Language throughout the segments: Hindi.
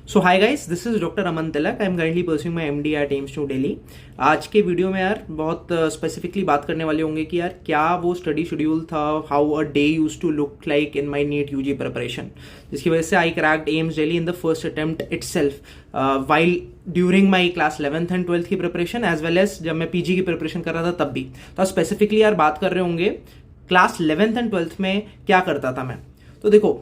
So hi guys, this is doctor Aman Tilak. I am currently pursuing my MD at AIIMS new Delhi. आज के वीडियो में यार बहुत स्पेसिफिकली बात करने वाले होंगे कि यार क्या वो स्टडी शेड्यूल था, how a day use to look like in my NEET UG preparation, जिसकी वजह से I cracked AIIMS Delhi in the first attempt itself while during my class 11th and 12th की प्रिपरेशन, एज वेल एज जब मैं PG की प्रिपरेशन कर रहा था तब भी। तो स्पेसिफिकली यार बात कर रहे होंगे क्लास 11th एंड 12th में क्या करता था मैं। तो देखो,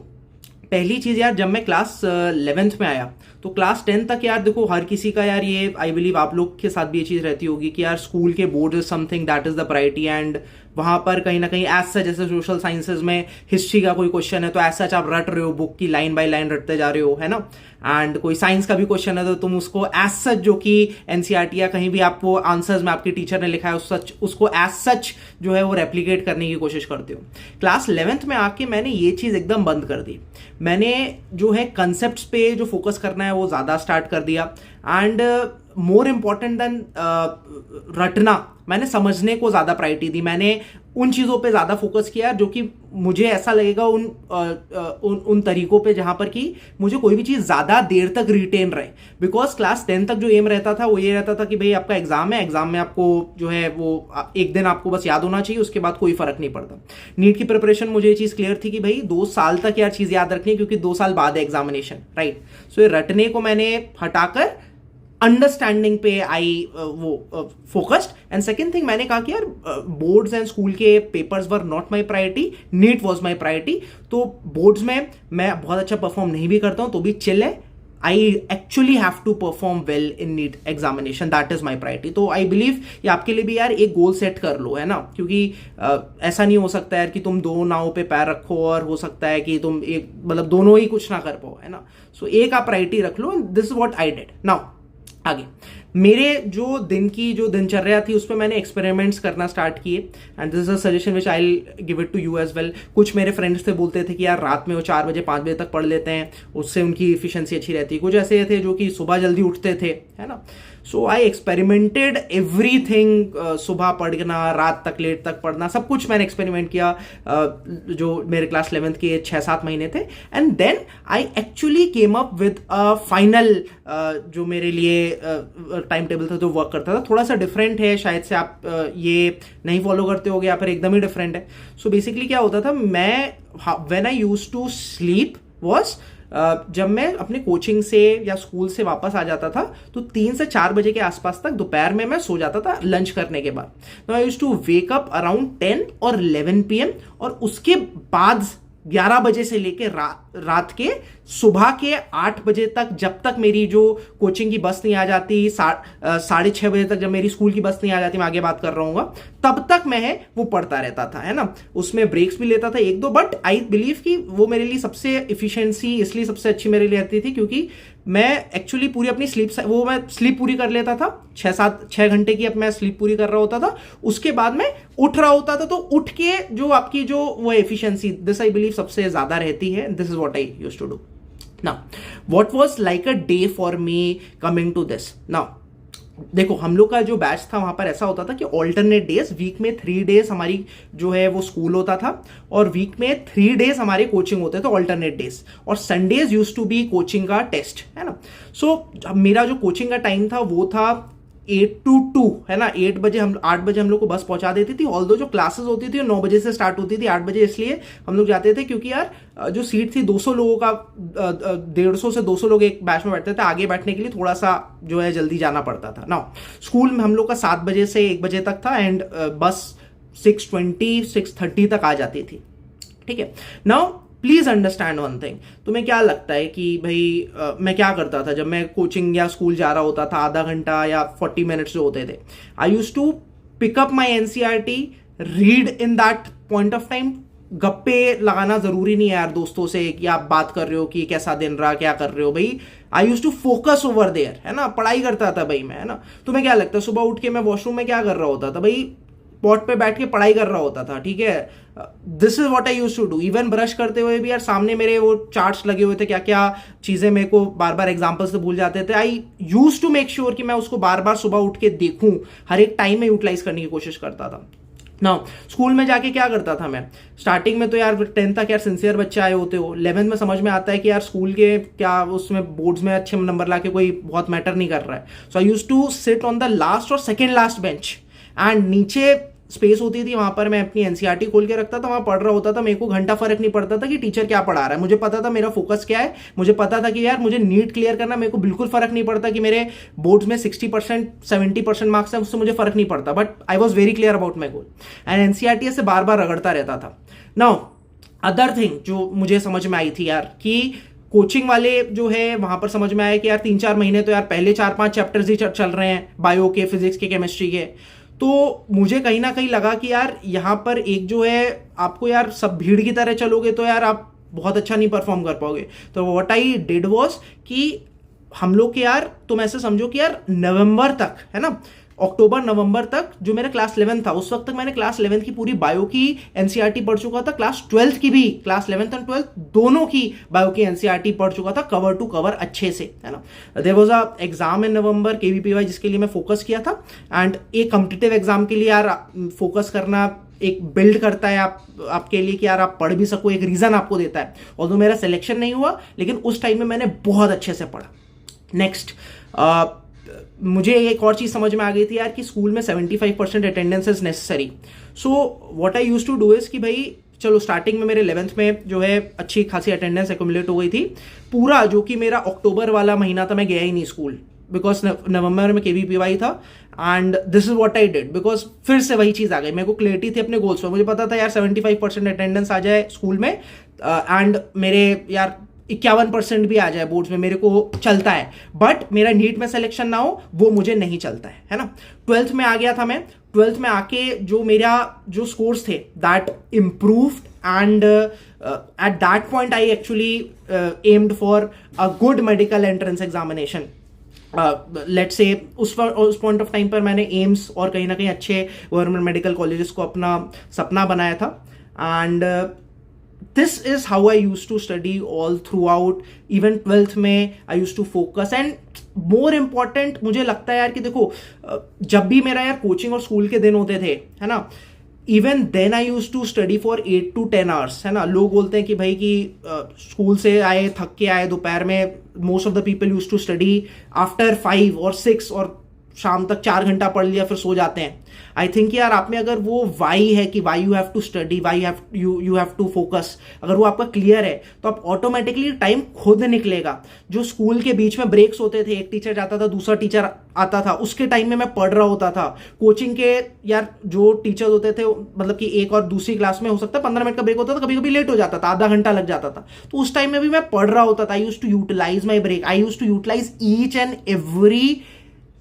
पहली चीज यार, जब मैं क्लास 11th में आया तो क्लास 10 तक यार देखो हर किसी का यार ये आई बिलीव आप लोग के साथ भी ये चीज रहती होगी कि यार स्कूल के board is something that is the priority, and वहां पर कहीं ना कहीं एज सच, जैसे सोशल साइंसेज में हिस्ट्री का कोई क्वेश्चन है तो एज सच आप रट रहे हो, बुक की लाइन बाय लाइन रटते जा रहे हो, है ना। एंड कोई साइंस का भी क्वेश्चन है तो तुम उसको एज सच, जो कि NCERT या कहीं भी आपको आंसर्स में आपके टीचर ने लिखा है उसको एज सच जो है वो रेप्लीकेट करने की कोशिश करते हो। क्लास 11th में आके मैंने ये चीज एकदम बंद कर दी। मैंने जो है कंसेप्ट पे जो फोकस करना है वो ज्यादा स्टार्ट कर दिया, एंड मोर इम्पॉर्टेंट देन रटना, मैंने समझने को ज्यादा प्रायोरिटी दी। मैंने उन चीजों पे ज्यादा फोकस किया जो कि मुझे ऐसा लगेगा उन तरीकों पे जहां पर कि मुझे कोई भी चीज ज्यादा देर तक रिटेन रहे। बिकॉज क्लास 10 तक जो एम रहता था वो ये रहता था कि भाई आपका एग्जाम है, एग्जाम में आपको जो है वो एक दिन आपको बस याद होना चाहिए, उसके बाद कोई फर्क नहीं पड़ता। नीट की प्रिपरेशन मुझे ये चीज क्लियर थी कि भाई 2 साल तक यार चीज याद रखनी है, क्योंकि 2 साल बाद है एग्जामिनेशन, राइट। सो ये रटने को मैंने हटाकर अंडरस्टैंडिंग पे आई वो फोकस्ड। एंड सेकेंड थिंग, मैंने कहा कि यार बोर्ड्स एंड स्कूल के papers were not my priority, NEET was my priority. तो बोर्ड्स में मैं बहुत अच्छा परफॉर्म नहीं भी करता हूं तो भी चिल है, I actually have to perform well in NEET examination, that is my priority. तो आई बिलीव ये आपके लिए भी यार एक गोल सेट कर लो, है ना, क्योंकि ऐसा नहीं हो सकता यार कि तुम 2 नाव पे पैर रखो और हो सकता है कि तुम एक मतलब दोनों ही कुछ ना कर पाओ, है ना। सो एक आप प्रायोरिटी रख लो, this is what I did. Now आगे मेरे जो दिनचर्या थी उस पर मैंने एक्सपेरिमेंट्स करना स्टार्ट किए, and this is a suggestion which I give it to you as well. कुछ मेरे फ्रेंड्स थे बोलते थे कि यार रात में वो 4 बजे 5 बजे तक पढ़ लेते हैं, उससे उनकी इफिशिएंसी अच्छी रहती है। कुछ ऐसे थे जो कि सुबह जल्दी उठते थे, है ना। सो आई एक्सपेरिमेंटेड एवरीथिंग, सुबह पढ़ना, रात तक लेट तक पढ़ना, सब कुछ मैंने एक्सपेरिमेंट किया जो मेरे क्लास 11th के 6-7 महीने थे। And then I actually came up with a final जो मेरे लिए टाइम टेबल था जो वर्क करता था। थोड़ा सा डिफरेंट है, शायद से आप ये नहीं फॉलो करते होगे या फिर एकदम ही डिफरेंट है। सो बेसिकली क्या होता था, मैं when I used to sleep was जब मैं अपने कोचिंग से या स्कूल से वापस आ जाता था तो 3 से 4 बजे के आसपास तक दोपहर में मैं सो जाता था लंच करने के बाद। तो I used to wake up around 10 और 11 PM, और उसके बाद 11 बजे से लेके रात के सुबह के 8 बजे तक, जब तक मेरी जो कोचिंग की बस नहीं आ जाती, 6:30 बजे तक जब मेरी स्कूल की बस नहीं आ जाती, मैं आगे बात कर रहा हूँ, तब तक मैं वो पढ़ता रहता था, है ना। उसमें ब्रेक्स भी लेता था 1-2, बट आई बिलीव कि वो मेरे लिए सबसे इफिशिएंसी इसलिए सबसे अच्छी मेरे लिए रहती थी क्योंकि मैं एक्चुअली पूरी अपनी मैं स्लीप पूरी कर लेता था। 6 घंटे की अब मैं स्लीप पूरी कर रहा होता था, उसके बाद मैं उठ रहा होता था, तो उठ के जो आपकी जो वो एफिशिएंसी, दिस आई बिलीव सबसे ज्यादा रहती है। This is what I used to do. Now what was like a day for me coming to this. Now देखो, हम लोग का जो बैच था वहां पर ऐसा होता था कि ऑल्टरनेट डेज, वीक में 3 डेज हमारी जो है वो स्कूल होता था, और वीक में 3 डेज हमारे कोचिंग होते थे, ऑल्टरनेट डेज, और Sundays used to be coaching का टेस्ट, है ना। सो मेरा जो कोचिंग का टाइम था वो था 8 to 2, है ना। 8 बजे हम लोग को बस पहुंचा देती थी, ऑल्दो जो क्लासेस होती थी 9 बजे से स्टार्ट होती थी, 8 बजे इसलिए हम लोग जाते थे क्योंकि यार जो सीट थी 200 लोगों का, 150 से 200 लोग एक बैच में बैठते थे, आगे बैठने के लिए थोड़ा सा जो है जल्दी जाना पड़ता था ना। स्कूल में हम लोग का 7 बजे से 1 बजे तक था, एंड बस 6:20 6:30 तक आ जाती थी, ठीक है। Now please understand one thing, तुम्हें क्या लगता है कि भाई मैं क्या करता था जब मैं कोचिंग या स्कूल जा रहा होता था, आधा घंटा या 40 मिनट्स जो होते थे, I used to pick up my NCERT, read in that point of time. गप्पे लगाना जरूरी नहीं है यार दोस्तों से कि आप बात कर रहे हो कि कैसा दिन रहा, क्या कर रहे हो भाई। I used to focus over there, है ना, पढ़ाई करता था भाई मैं, है ना। तुम्हें क्या लगता है सुबह उठ के मैं वॉशरूम में क्या कर रहा होता था भाई, पॉट पे बैठ के पढ़ाई कर रहा होता था, ठीक है। This is what I used to do. Even brush करते हुए भी यार सामने मेरे वो चार्ट्स लगे हुए थे, क्या क्या चीजें मेरे को बार बार एग्जांपल्स से भूल जाते थे। I used to make sure कि मैं उसको बार बार सुबह उठ के देखूं, हर एक टाइम में यूटिलाइज करने की कोशिश करता था। ना स्कूल में जाके क्या करता था मैं, स्टार्टिंग में तो यार 10th तक यार सिंसियर बच्चे आए होते हो, 11th में समझ में आता है कि यार स्कूल के क्या उसमें बोर्ड्स में अच्छे नंबर लाके कोई बहुत मैटर नहीं कर रहा है. So I used to sit on the last और सेकेंड लास्ट बेंच, एंड नीचे स्पेस होती थी, वहां पर मैं अपनी एनसीईआरटी खोल के रखता था, वहां पढ़ रहा होता था. मेरे को घंटा फर्क नहीं पड़ता था कि टीचर क्या पढ़ा रहा है, मुझे पता था मेरा फोकस क्या है. मुझे पता था कि यार मुझे नीट क्लियर करना, मेरे को बिल्कुल फर्क नहीं पड़ता कि मेरे बोर्ड्स में 60% 70% मार्क्स है, उससे मुझे फर्क नहीं पड़ता. But I was very clear about my goal, and NCERT से बार बार रगड़ता रहता था. नाउ अदर थिंग जो मुझे समझ में आई थी यार, कि कोचिंग वाले जो है वहां पर समझ में आया कि यार 3-4 महीने तो यार पहले 4-5 चैप्टर्स ही चल रहे हैं, बायो के, फिजिक्स के, केमिस्ट्री के. तो मुझे कहीं ना कहीं लगा कि यार यहाँ पर एक जो है, आपको यार सब भीड़ की तरह चलोगे तो यार आप बहुत अच्छा नहीं परफॉर्म कर पाओगे. तो व्हाट आई डिड वाज कि हम लोग के यार, तुम ऐसे समझो कि यार नवंबर तक, है ना, अक्टूबर नवंबर तक जो मेरा क्लास 11 था, उस वक्त तक मैंने क्लास 11 की पूरी बायो की एनसीईआरटी पढ़ चुका था. क्लास 12 की भी, क्लास 11th एंड 12th दोनों की बायो की एनसीईआरटी पढ़ चुका था, कवर टू कवर अच्छे से, है ना. There was a exam in November, KVPY, जिसके लिए मैं फोकस किया था. एंड एक कॉम्पिटिटिव एग्जाम के लिए यार फोकस करना एक बिल्ड करता है आपके लिए कि यार आप पढ़ भी सको, एक रीजन आपको देता है. ऑल्दो मेरा सिलेक्शन नहीं हुआ, लेकिन उस टाइम में मैंने बहुत अच्छे से पढ़ा. नेक्स्ट, मुझे एक और चीज समझ में आ गई थी यार कि स्कूल में 75% attendance is necessary. So what I used to do is कि भाई चलो, स्टार्टिंग में मेरे 11th में जो है अच्छी खासी अटेंडेंस एक्यूमुलेट हो गई थी. पूरा जो कि मेरा अक्टूबर वाला महीना था, मैं गया ही नहीं स्कूल, बिकॉज नवंबर में केवीपीवाई था. And this is what I did, because फिर से वही चीज आ गई. मेरे को क्लियरिटी थी अपने गोल्स पर, मुझे पता था यार 75% अटेंडेंस आ जाए स्कूल में, एंड मेरे यार 51% भी आ जाए बोर्ड्स में, मेरे को चलता है. बट मेरा नीट में सिलेक्शन ना हो, वो मुझे नहीं चलता है ना. 12th में आ गया था मैं. 12th में आके जो मेरा जो स्कोर्स थे that improved, and at that point I actually aimed for a good medical entrance examination. Let's say उस पॉइंट ऑफ टाइम पर मैंने एम्स और कहीं ना कहीं अच्छे गवर्नमेंट मेडिकल कॉलेजेस को अपना सपना बनाया था. And this is how I used to study all throughout. Even 12th में I used to focus, and more important मुझे लगता है यार कि देखो, जब भी मेरा यार कोचिंग और स्कूल के दिन होते थे, है ना, even then I use to study for 8 to 10 hours, है ना. लोग बोलते हैं कि भाई कि स्कूल से आए, थक के आए दोपहर में, most of the people use to study after 5 or 6 और शाम तक 4 घंटा पढ़ लिया फिर सो जाते हैं. आई थिंक यार आप में अगर वो वाई है कि why you have to study, why you have to focus, अगर वो आपका क्लियर है तो आप ऑटोमेटिकली टाइम खुद निकलेगा. जो स्कूल के बीच में ब्रेक्स होते थे, एक टीचर जाता था, दूसरा टीचर आता था, उसके टाइम में मैं पढ़ रहा होता था. कोचिंग के यार जो टीचर होते थे, मतलब कि एक और दूसरी क्लास में हो सकता है 15 मिनट का ब्रेक होता था, कभी कभी लेट हो जाता था, आधा घंटा लग जाता था, तो उस टाइम में भी मैं पढ़ रहा होता था. I use to utilise my break, I use to utilise each and every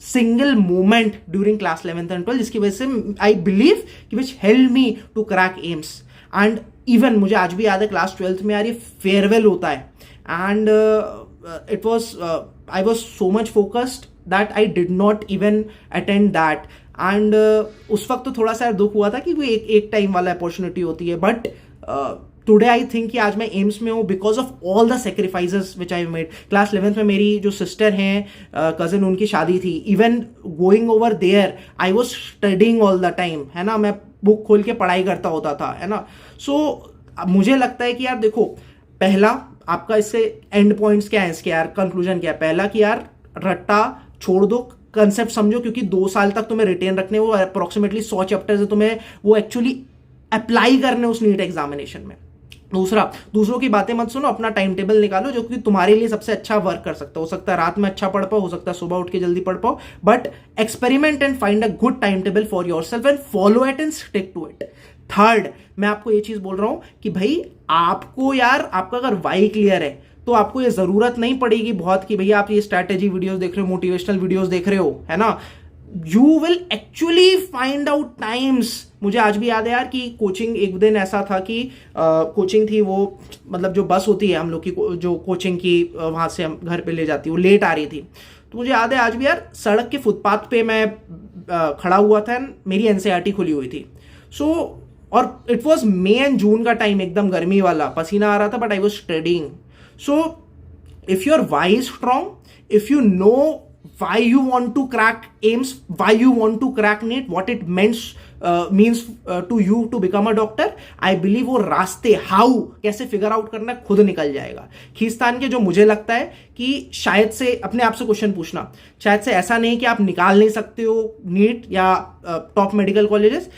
single moment during class 11th and 12th, जिसकी वजह से आई बिलीव कि which help me to crack AIIMS. And even मुझे आज भी याद है क्लास 12th में यार ये फेयरवेल होता है, and it was I was so much focused that I did not even attend that. And उस वक्त तो थोड़ा सा यार दुख हुआ था कि वो एक टाइम वाला अपॉर्चुनिटी होती है. बट टुडे आई थिंक कि आज मैं एम्स में हूँ because of all the sacrifices which I made. Class 11th में मेरी जो सिस्टर हैं, कजन, उनकी शादी थी. Even going over there I was studying all the time, है ना. मैं बुक खोल के पढ़ाई करता होता था, है ना. सो मुझे लगता है कि यार देखो, पहला आपका इससे एंड पॉइंट्स क्या है, इसके यार कंक्लूजन क्या है. पहला कि यार रट्टा छोड़ दो, कंसेप्ट समझो, क्योंकि 2 साल तक तुम्हें रिटेन रखने, वो अप्रोक्सीमेटली 100 चैप्टर्स है, तुम्हें वो एक्चुअली अप्लाई करने उस नीट एग्जामिनेशन में. दूसरा, दूसरों की बातें मत सुनो, अपना टाइम टेबल निकालो जो कि तुम्हारे लिए सबसे अच्छा वर्क कर सकता हो सकता है रात में अच्छा पढ़ पाओ, हो सकता है सुबह उठ के जल्दी पढ़ पाओ. But experiment and find a good time table for yourself and follow it and stick to it. Third, मैं आपको ये चीज बोल रहा हूं कि भाई आपको यार, आपका अगर वाई क्लियर है तो आपको ये जरूरत नहीं पड़ेगी बहुत कि भैया आप ये स्ट्रैटेजी वीडियोस देख रहे हो, मोटिवेशनल वीडियोस देख रहे हो, है ना. You will actually find out times. मुझे आज भी याद है यार कि कोचिंग, एक दिन ऐसा था कि कोचिंग थी, वो मतलब जो बस होती है हम लोग की, जो कोचिंग की वहां से हम घर पे ले जाती है, वो लेट आ रही थी. तो मुझे याद है आज भी यार, सड़क के फुटपाथ पे मैं खड़ा हुआ था, मेरी एनसीईआरटी खुली हुई थी. सो और it was May and June का टाइम, एकदम गर्मी वाला, पसीना आ रहा था, but I was studying. So if your why is strong, if you know why you want to crack AIIMS, why you want to crack NEET, what it means to you to become a doctor, I believe वो रास्ते हाउ कैसे फिगर आउट करना खुद निकल जाएगा। खींचतान के जो मुझे लगता है कि शायद से अपने आप से क्वेश्चन पूछना, शायद से ऐसा नहीं कि आप निकाल नहीं सकते हो नीट या टॉप मेडिकल कॉलेजेस।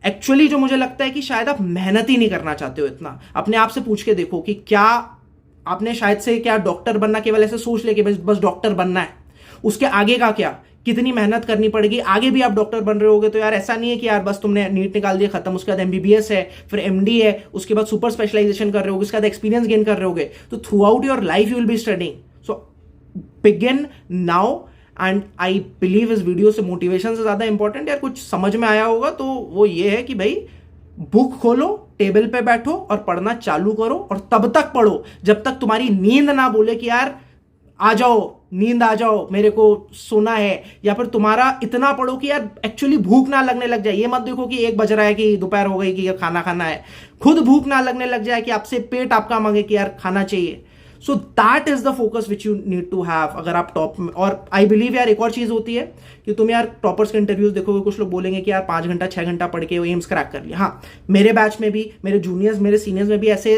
एक्चुअली जो मुझे लगता है कि शायद आप मेहनत ही नहीं करना चाहते हो इतना। अपने आप से पूछ के देखो कि क्या आपने शायद से क्या डॉक्टर बनना केवल ऐसे सोच ले कि बस डॉक्टर बनना है, उसके आगे का क्या, कितनी मेहनत करनी पड़ेगी, आगे भी आप डॉक्टर बन रहे होगे। तो यार ऐसा नहीं है कि यार बस तुमने नीट निकाल दिया खत्म, उसके बाद एमबीबीएस है, फिर एमडी है, उसके बाद सुपर स्पेशलाइजेशन कर रहे होगे, उसके बाद एक्सपीरियंस गेन कर रहे होगे। तो through out your life you will be studying. So begin now and I believe इस वीडियो से मोटिवेशन से ज्यादा इंपॉर्टेंट यार कुछ समझ में आया होगा तो वो ये है कि भाई बुक खोलो, टेबल पे बैठो और पढ़ना चालू करो, और तब तक पढ़ो जब तक तुम्हारी नींद ना बोले कि यार आ जाओ, नींद आ जाओ, मेरे को सोना है, या फिर तुम्हारा इतना पढ़ो कि यार एक्चुअली भूख ना लगने लग जाए। ये मत देखो कि 1 बज रहा है कि दोपहर हो गई कि खाना खाना है, खुद भूख ना लगने लग जाए कि आपसे पेट आपका मांगे कि यार खाना चाहिए। So that is the focus which you need to have अगर आप टॉप में। और आई बिलीव यार एक और चीज होती है कि तुम यार टॉपर्स के इंटरव्यूज देखोगे, कुछ लोग बोलेंगे कि यार 5 घंटा 6 घंटा पढ़ के वो एम्स क्रैक कर लिया। हाँ, मेरे बैच में भी, मेरे जूनियर्स, मेरे सीनियर्स में भी ऐसे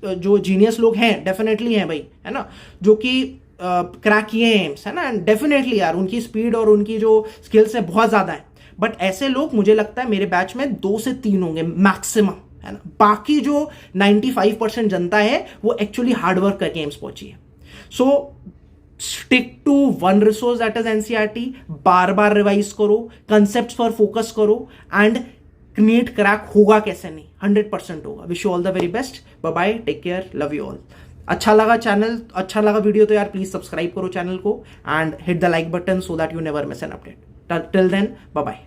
जो जीनियस लोग हैं, डेफिनेटली हैं भाई, है ना, जो कि क्रैक किए हैं एम्स, है ना। एंड डेफिनेटली यार उनकी स्पीड और उनकी जो स्किल्स है बहुत ज्यादा है। बट ऐसे लोग मुझे लगता है मेरे बैच में 2 से 3 होंगे मैक्सिमम, है ना। बाकी जो 95% जनता है वो एक्चुअली हार्डवर्क करके एम्स पहुंची है। So stick to one resource that is NCERT, बार बार रिवाइज करो, कंसेप्ट पर फोकस करो, एंड नीट क्रैक होगा कैसे नहीं, 100% होगा। Wish you all the very best, bye bye, take care, love you all. अच्छा लगा वीडियो तो यार प्लीज सब्सक्राइब करो चैनल को and hit the like button so that you never miss an update. Till then, bye bye.